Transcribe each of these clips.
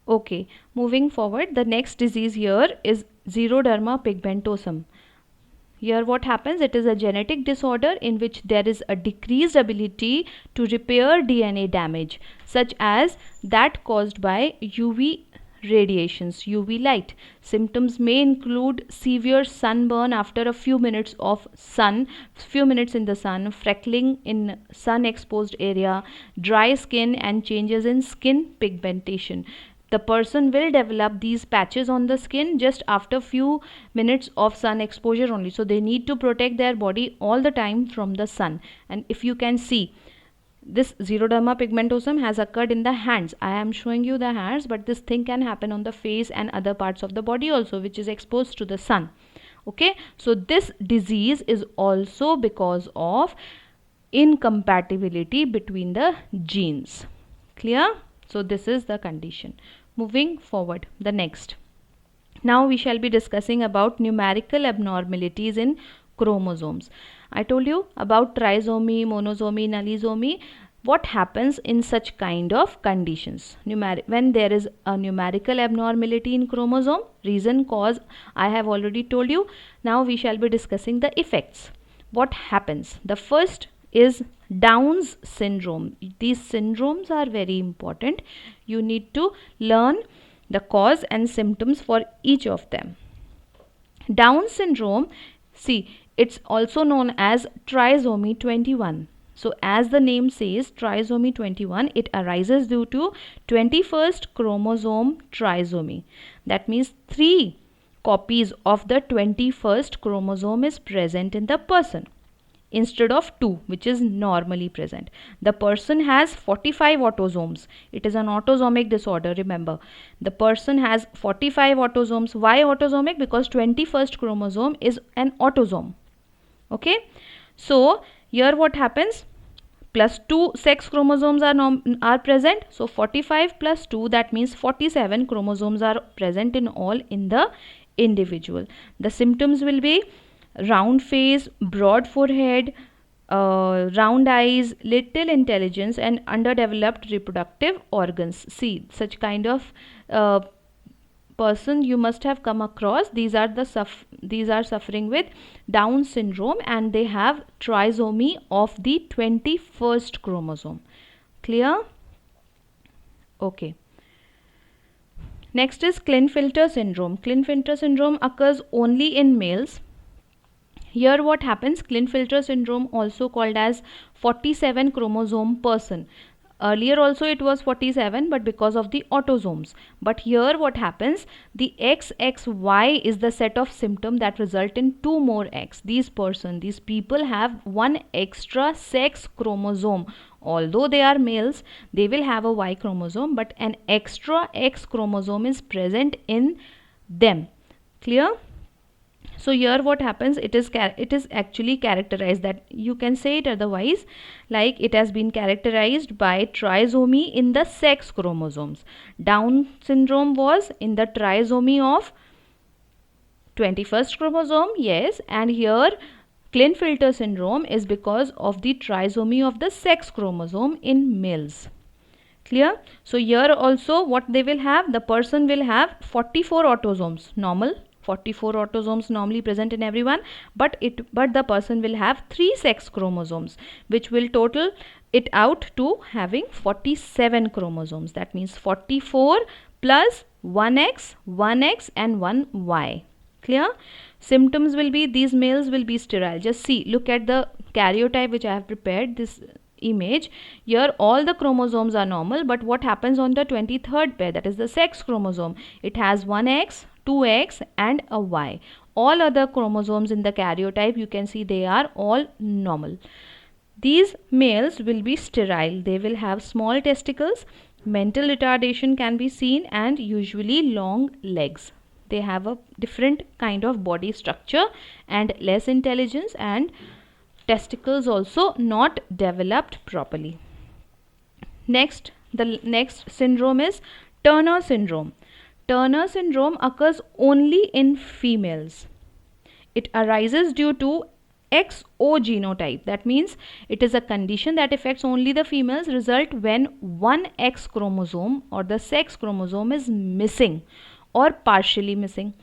Okay, moving forward, the next disease here is xeroderma pigmentosum. Here what happens, it is a genetic disorder in which there is a decreased ability to repair DNA damage, such as that caused by UV radiations, UV light. Symptoms may include severe sunburn after a few minutes in the sun, freckling in sun exposed area, dry skin, and changes in skin pigmentation. The person will develop these patches on the skin just after few minutes of sun exposure only, so they need to protect their body all the time from the sun. And if you can see, this xeroderma pigmentosum has occurred in the hands. I am showing you the hands, but this thing can happen on the face and other parts of the body also, which is exposed to the sun. Okay, so this disease is also because of incompatibility between the genes. Clear? So this is the condition. Moving forward, the next. Now we shall be discussing about numerical abnormalities in chromosomes. I told you about trisomy, monosomy, nullisomy. What happens in such kind of conditions? When there is a numerical abnormality in chromosome, reason, cause, I have already told you. Now we shall be discussing the effects. What happens? The first is Down's syndrome. These syndromes are very important. You need to learn the cause and symptoms for each of them. Down syndrome, see, it's also known as trisomy 21. So as the name says, trisomy 21, it arises due to 21st chromosome trisomy. That means 3 copies of the 21st chromosome is present in the person, instead of 2, which is normally present. The person has 45 autosomes. It is an autosomic disorder, remember. The person has 45 autosomes. Why autosomic? Because 21st chromosome is an autosome. Okay, so here what happens, plus 2 sex chromosomes are present. So 45 plus 2, that means 47 chromosomes are present in all in the individual. The symptoms will be round face, broad forehead, round eyes, little intelligence, and underdeveloped reproductive organs. See, such kind of person you must have come across. These are suffering with Down syndrome, and they have trisomy of the 21st chromosome. Clear? Okay. Next is Klinefelter syndrome. Klinefelter syndrome occurs only in males. Here what happens, Klinefelter syndrome, also called as 47 chromosome person. Earlier also it was 47, but because of the autosomes. But here what happens, the XXY is the set of symptoms that result in 2 more X. These people have 1 extra sex chromosome. Although they are males, they will have a Y chromosome, but an extra X chromosome is present in them. Clear? So here what happens, it is actually characterized, that you can say it otherwise, like it has been characterized by trisomy in the sex chromosomes. Down syndrome was in the trisomy of 21st chromosome, yes, and here Klinefelter syndrome is because of the trisomy of the sex chromosome in males. Clear? So here also what they will have, the person will have 44 autosomes, normal. 44 autosomes normally present in everyone, but the person will have 3 sex chromosomes, which will total it out to having 47 chromosomes. That means 44 plus 1x, 1x and 1y. Clear? Symptoms will be, these males will be sterile. Just see, look at the karyotype which I have prepared, this image. Here all the chromosomes are normal, but what happens on the 23rd pair, that is the sex chromosome, it has 1x, 2x and a y. All other chromosomes in the karyotype, you can see they are all normal. These males will be sterile. They will have small testicles, mental retardation can be seen, and usually long legs. They have a different kind of body structure and less intelligence, and testicles also not developed properly. Next, the next syndrome is Turner syndrome. Turner syndrome occurs only in females. It arises due to XO genotype. That means it is a condition that affects only the females, result when one X chromosome or the sex chromosome is missing or partially missing.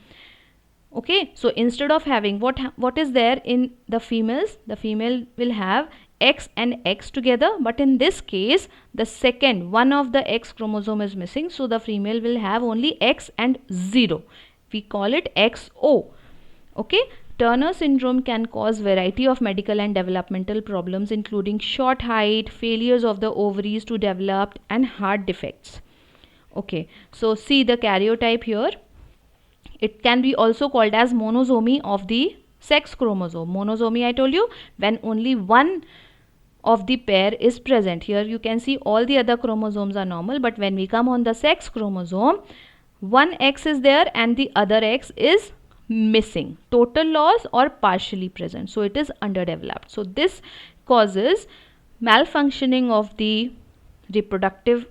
Okay, so instead of having what is there in the females, the female will have X and X together, but in this case the second one of the X chromosome is missing, so the female will have only X and 0. We call it XO. Okay, Turner syndrome can cause variety of medical and developmental problems, including short height, failures of the ovaries to develop, and heart defects. Okay, so see the karyotype here. It can be also called as monosomy of the sex chromosome. Monosomy, I told you, when only one of the pair is present. Here you can see all the other chromosomes are normal, but when we come on the sex chromosome, one X is there and the other X is missing, total loss or partially present, so it is underdeveloped. So this causes malfunctioning of the reproductive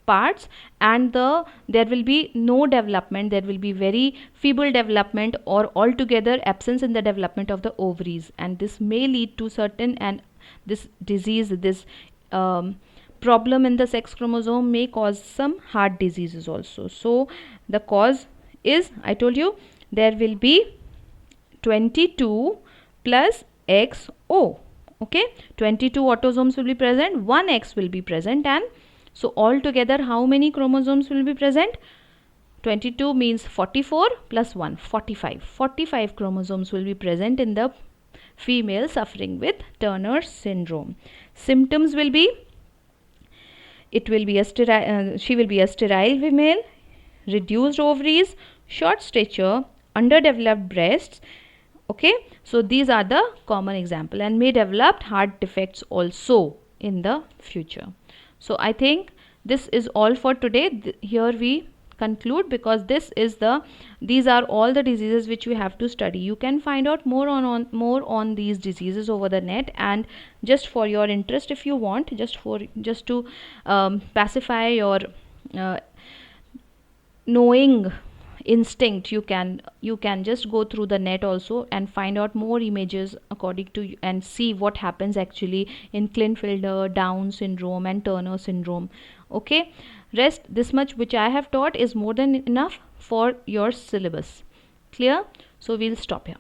parts, and there will be no development, there will be very feeble development or altogether absence in the development of the ovaries, and this may lead to certain, and this disease, this problem in the sex chromosome may cause some heart diseases also. So the cause is, I told you, there will be 22 plus XO. Okay, 22 autosomes will be present, 1 X will be present, and so altogether how many chromosomes will be present? 22 means 44 plus 1, 45. 45 chromosomes will be present in the female suffering with Turner syndrome. Symptoms will be, she will be a sterile female, reduced ovaries, short stature, underdeveloped breasts. Okay, so these are the common example, and may develop heart defects also in the future. So I think this is all for today. Here we conclude, because these are all the diseases which we have to study. You can find out more on these diseases over the net, and just for your interest, if you want, just to pacify your knowing instinct, you can just go through the net also and find out more images according to, and see what happens actually in Klinefelter, Down syndrome and Turner syndrome. Okay, rest this much which I have taught is more than enough for your syllabus. Clear? So we'll stop here.